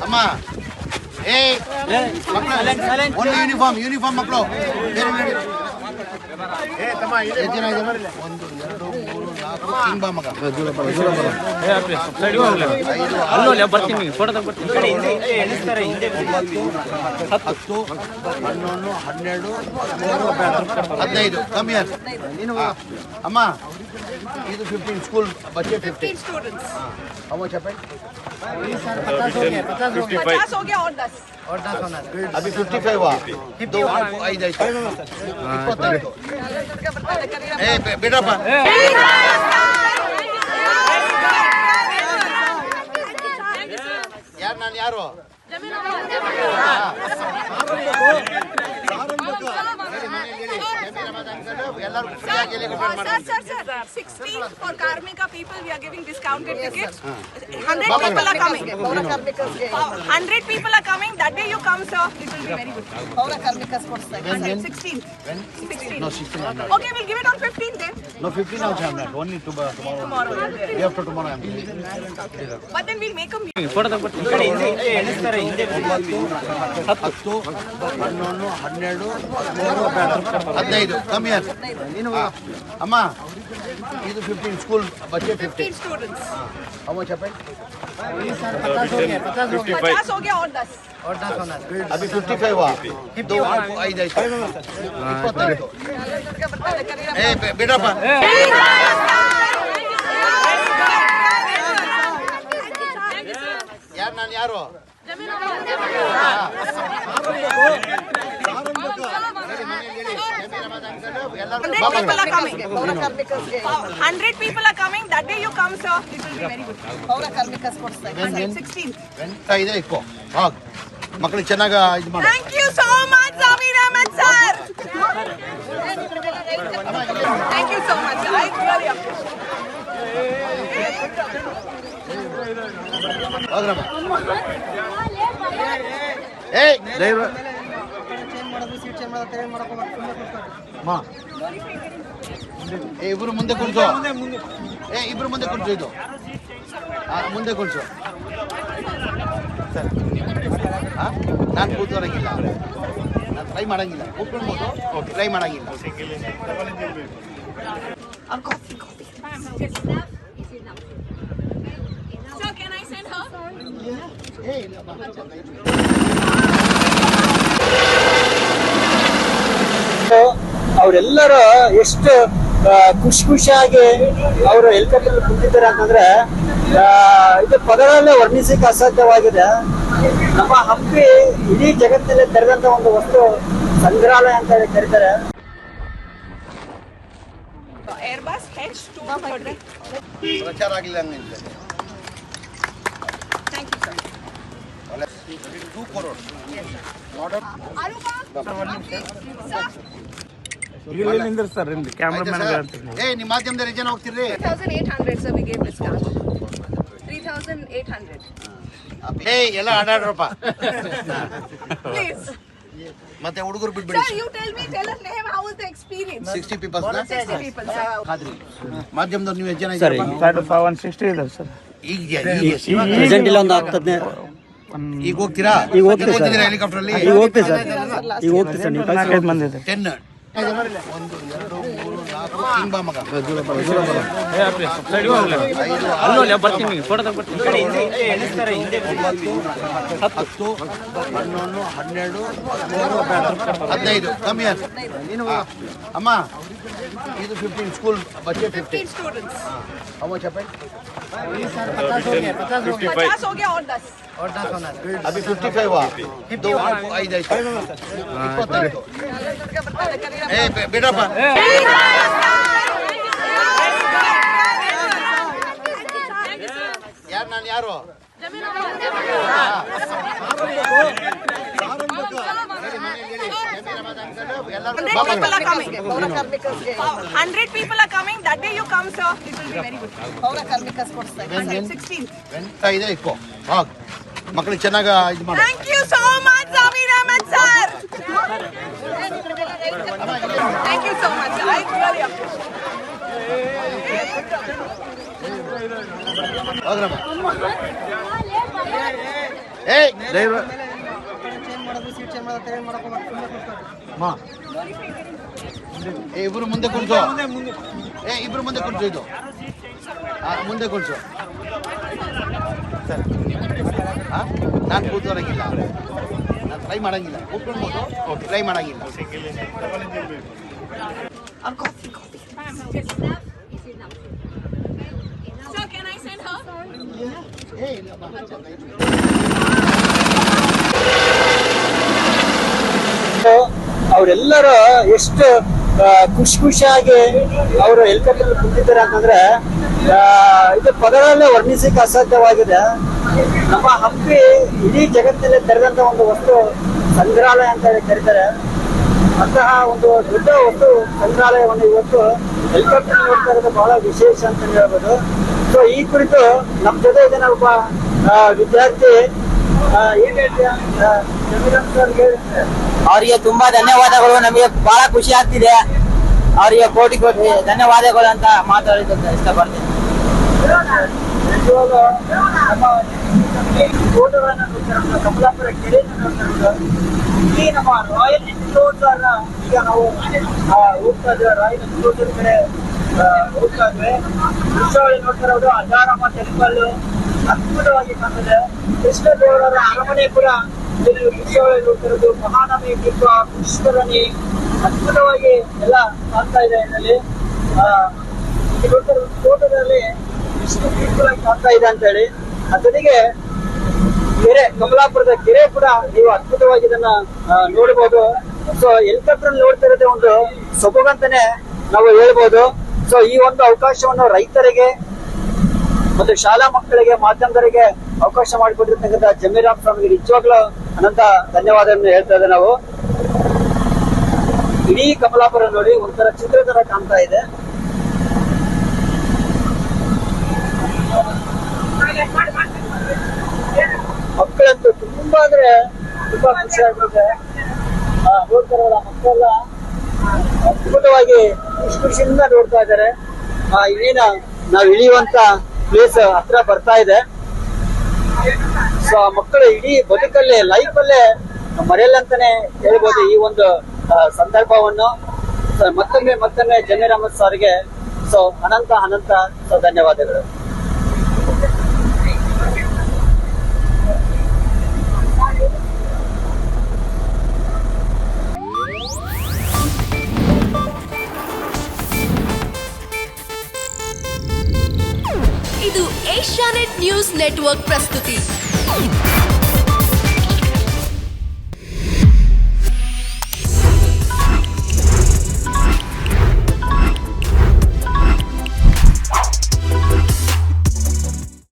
ಅಮ್ಮ ಏ ಒಂದು ಯೂನಿಫಾರ್ಮ್ ಮಕ್ಕಳು ಏ ತಮ್ಮ ಎಷ್ಟು ಜನ ಇದ್ದಾರೆ? 1 2 3 4 ಹಿಂಗ್ ಬಾ ಮಗ. 10 11 12 15 ಕಮ್ಮಿ ಅಮ್ಮ ಇದು 15 स्कूल बच्चे 15 स्टूडेंट्स हाउ मच हैपेंड 50 हो गया और 10 होना अभी 55 हुआ 2 5 25 ए बेटा पा यार ನಾನು ಯಾರು Sir, 16 for Karmika people we are giving discounted tickets. 100 people are coming. 100 people are coming. That day you come, sir. It will be very good. Paula Karmika sports side. 16th. When? 16th. No, 16. Okay, we'll give it on 15th then. No, 15 also I'm not. Only tomorrow. Day after tomorrow I'm leaving. But then we'll make a 10 11 12 15 ಕಮ್ಮಿ ಅಮ್ಮ ಇದು 15 school बच्चे 15 students how much happened 50 हो गया और 10 होना अभी 55 हुआ 2 5 25 ए बेटा पा यार ನಾನು ಯಾರು people are coming. 100 people are coming. That day you come, sir. It will be very good. Paula Karmika sports side. 16th. ಇದೆ ಇಕ್ಕೋ ಹೋಗ್ ಮಕ್ಕಳಿಗೆ ಚೆನ್ನಾಗಿ ಇದು ಮಾಡಿ Thank you so much, Samir Ahmed sir. Thank you so much. I really appreciate. ಹೋಗ್ರಮ್ಮ ಏಯ್ ದಯವಿಟ್ಟು change ಮಾಡೋದು seat change ಮಾಡೋದು ಚೇಂಜ್ ಮಾ ಏ ಇಬ್ರು ಮುಂದೆ ಕುಳಿಸು ಏ ಇಬ್ರು ಮುಂದೆ ಕುಳಿಸು ಇದು ಮುಂದೆ ಕುಳಿಸು ಸರ್ ನಾನು ಕೂತ್ಕೊಳಂಗಿಲ್ಲ ನಾನು ಟ್ರೈ ಮಾಡಂಗಿಲ್ಲ ಕೂತ್ಕೊಳ್ಬೋದು ಟ್ರೈ ಮಾಡಂಗಿಲ್ಲ Sir, can I send her? ಅವರೆಲ್ಲರೂ ಎಷ್ಟು ಖುಷಿಯಾಗಿ ಅವರು ಹೆಲಿಕಾಪ್ಟರ್ ಕುಂತಿದ್ದಾರೆ ಅಂತಂದ್ರೆ ಇದು ಪದಗಳಲ್ಲೇ ವರ್ಣಿಸಕ್ಕೆ ಅಸಾಧ್ಯವಾಗಿದೆ. ನಮ್ಮ ಹಂಪಿ ಇಡೀ ಜಗತ್ತಿನಲ್ಲಿ ತೆರೆದಂತ ಒಂದು ವಸ್ತು ಸಂಗ್ರಹಾಲಯ ಅಂತ ಹೇಳಿ ಕರೀತಾರೆ. Airbus H230. ಪ್ರಚಾರ ಆಗಿಲ್ಲ ಹಂಗೆ Thank you, sir. 2 crore ಏ ನಿಮ್ಮ ಮಾಧ್ಯಮದಲ್ಲಿ ಜನ ಹೋಗ್ತಿರ್ರಿ 3,800, sir. We gave discount. 3,800. ಏ ಎಲ್ಲ ಆಡಾಡ್ರಪ್ಪ Please. ಮತ್ತೆ ಹುಡುಗರು ಬಿಟ್ಬಿಡಿ Sir, you tell us name. How was the experience? 60 peoples 60 people, sir. ಮಾಧ್ಯಮದವ್ರು ನೀವು ಎಷ್ಟು ಜನ ಸರ್ ಇದ್ದೀರಪ್ಪ? 160 ಇದೆ ಸರ್. ಈಗ ಪ್ರೆಸೆಂಟ್ ಇಲ್ಲ ಒಂದು 10 ಈಗ ಹೋಗ್ತೀರಾ ಈಗ ಹೋಗ್ತೀವಿ ಸರ್. ಹೋಗ್ತಿದ್ದೀರಾ ಹೆಲಿಕಾಪ್ಟರ್ ಅಲ್ಲಿ ಈಗ ಹೋಗ್ತೀವಿ ಸರ್. ಈಗ ಹೋಗ್ತೀವಿ ಸರ್. ನೀವು 4 ಮಂದಿ ಇದೆ. 10 1 2 3 4 ಹಿಂಗ್ ಬಾ ಮಗ 10 11 12 15 ಕಮ್ಮಿ ಅಮ್ಮ ಇದು 15 स्कूल बच्चे 15 students. हाउ मच हैपेंड 50 हो गया और 10 होना अभी 55 हुआ 2 5 25 ए बेटा पा यार ನಾನು ಯಾರು people are coming. 100 people are coming. That day you come, sir. It will be very good. Paula Karmika sports side. 16th. ಇದೆ ಇಕ್ಕೋ ಹೋಗ್ ಮಕ್ಕಳಿಗೆ ಚೆನ್ನಾಗಿ ಇದು ಮಾಡಿ Thank you so much, Samir Ahmed sir. Thank you so much. I really appreciate. ಹೋಗ್ರಮ್ಮ ಏಯ್ driver change ಮಾಡೋದು seat change ಮಾಡೋದು change ಮಾಡಕ್ಕೆ ಸುಮ್ಮನೆ ಕೂತ್ಕೊಳ್ಳಿ. ಇಬ್ರು ಮುಂದೆ ಕುಳಿಸು. ಇಬ್ರು ಮುಂದೆ ಕುಳಿಸು. ಇದು ಮುಂದೆ ಕುಳಿಸು. ಸರ್ ನಾನು ಕೂತ್ಕೊಳಂಗಿಲ್ಲ, ನಾನು ಟ್ರೈ ಮಾಡಂಗಿಲ್ಲ. ಕೂತ್ಕೊಳ್ಬೋದು, ಟ್ರೈ ಮಾಡಂಗಿಲ್ಲ. Sir, can I send her? ಅವರೆಲ್ಲರೂ ಎಷ್ಟು ಖುಷಿಯಾಗಿ ಅವರು ಹೆಲಿಕಾಪ್ಟರ್ ಕುಂತಿದ್ದಾರೆ ಅಂತಂದ್ರೆ ಇದು ಪದಗಳಲ್ಲೇ ವರ್ಣಿಸಲಿಕ್ಕೆ ಅಸಾಧ್ಯವಾಗಿದೆ. ನಮ್ಮ ಹಂಪಿ ಇಡೀ ಜಗತ್ತಿನಲ್ಲಿ ತೆರೆದಂತ ಒಂದು ವಸ್ತು ಸಂಗ್ರಹಾಲಯ ಅಂತ ಹೇಳಿ ಕರೀತಾರೆ. ಅಂತಹ ಒಂದು ದೊಡ್ಡ ವಸ್ತು ಸಂಗ್ರಹಾಲಯವನ್ನು ಇವತ್ತು ಹೆಲಿಕಾಪ್ಟರ್ ನೋಡ್ತಾ ಇರೋದು ಬಹಳ ವಿಶೇಷ ಅಂತ ಹೇಳ್ಬೋದು. ಸೊ ಈ ಕುರಿತು ನಮ್ಮ ಜೊತೆ ಇದ್ದೇನೆ ಒಬ್ಬ ವಿದ್ಯಾರ್ಥಿ. ಏನ್ ಹೇಳ್ತೀಯ? ಅವರಿಗೆ ತುಂಬಾ ಧನ್ಯವಾದಗಳು. ನಮಗೆ ಬಹಳ ಖುಷಿ ಆಗ್ತಿದೆ. ಅವರಿಗೆ ಕೋಟಿ ಕೋಟಿ ಧನ್ಯವಾದಗಳು ಅಂತ ಮಾತಾಡೋದಕ್ಕೆ ಇಷ್ಟಪಡ್ತೀನಿ. ಕಮಲಾಪುರ ಕೆರೆಯನ್ನು ನೋಡ್ತಾ ಇಲ್ಲಿ ನಮ್ಮ ರಾಯಲ್ ಎನ್ಕ್ಲೋಸರ್ ಈಗ ನಾವು ಹೋಗ್ತಾ ಇದ್ದೇವೆ. ರಾಯಲ್ ಎನ್ಕ್ಲೋಸರ್ ಕಡೆ ಹೋಗ್ತಾ ಇದ್ವಿ. ದೃಶ್ಯಾವಳಿ ನೋಡ್ತಾ ಇರೋದು ಅಜಾರಮ್ಮ ಟೆಂಪಲ್ ಅದ್ಭುತವಾಗಿ ಕಾಣ್ತದೆ. ಕೃಷ್ಣದೇವರ ಅರಮನೆ ಕೂಡ ದೃಶ್ಯಾವಳಿ ನೋಡ್ತಾ ಇರೋದು. ಮಹಾನವಮಿ ದೀಪ, ಪುಷ್ಕರಣಿ ಅದ್ಭುತವಾಗಿ ಎಲ್ಲ ಕಾಣ್ತಾ ಇದೆ. ಇದರಲ್ಲಿ ಫೋಟೋದಲ್ಲಿ ಎಷ್ಟು ಬ್ಯೂಟಿಫುಲ್ ಆಗಿ ಕಾಣ್ತಾ ಇದೆ ಅಂತ ಹೇಳಿ. ಜೊತೆಗೆ ಕೆರೆ, ಕಮಲಾಪುರದ ಕೆರೆ ಕೂಡ ನೀವು ಅದ್ಭುತವಾಗಿ ಇದನ್ನ ನೋಡಬಹುದು. ಸೊ ಹೆಲಿಕಾಪ್ಟರ್ ನೋಡ್ತಾ ಇರೋದೇ ಒಂದು ಸೊಬಗಂತಾನೆ ನಾವು ಹೇಳ್ಬೋದು. ಸೊ ಈ ಒಂದು ಅವಕಾಶವನ್ನು ರೈತರಿಗೆ ಮತ್ತು ಶಾಲಾ ಮಕ್ಕಳಿಗೆ, ಮಾಧ್ಯಮದವರಿಗೆ ಅವಕಾಶ ಮಾಡಿಕೊಟ್ಟಿರ್ತಕ್ಕಂಥ ಜಮೀರಾಮ್ ಸ್ವಾಮಿಗೆ ನಿಜವಾಗ್ಲೂ ಅನಂತ ಧನ್ಯವಾದವನ್ನು ಹೇಳ್ತಾ ಇದ್ದೇವೆ ನಾವು. ಇಡೀ ಕಮಲಾಪುರ ನೋಡಿ ಒಂಥರ ಚಿತ್ರ ತರ ಕಾಣ್ತಾ ಇದೆ. ಮಕ್ಕಳಂತೂ ತುಂಬಾ ಅಂದ್ರೆ ತುಂಬಾ ಖುಷಿ ಆಗ್ತದೆ. ನೋಡ್ತಾರಲ್ಲ ಮಕ್ಕಳೆಲ್ಲ ಅದ್ಭುತವಾಗಿ ಖುಷಿಯಿಂದ ನೋಡ್ತಾ ಇದ್ದಾರೆ. ಇನ್ನೇನ ನಾವು ಇಳಿಯುವಂತ ಪ್ಲೇಸ್ ಹತ್ರ ಬರ್ತಾ ಇದೆ. ಸೊ ಮಕ್ಕಳು ಇಡೀ ಬದುಕಲ್ಲೇ, ಲೈಫ್ ಅಲ್ಲೇ ಮರೆಯಲ್ಲಂತಾನೆ ಹೇಳ್ಬೋದು ಈ ಒಂದು ಸಂದರ್ಭವನ್ನು. ಮತ್ತೊಮ್ಮೆ ಜಮೀರ್ ಅಹಮದ್ ಸರ್ಗೆ ಸೊ ಅನಂತ ಧನ್ಯವಾದಗಳು. ಇದು ಏಷ್ಯಾನೆಟ್ ನ್ಯೂಸ್ ನೆಟ್ವರ್ಕ್ ಪ್ರಸ್ತುತಿ.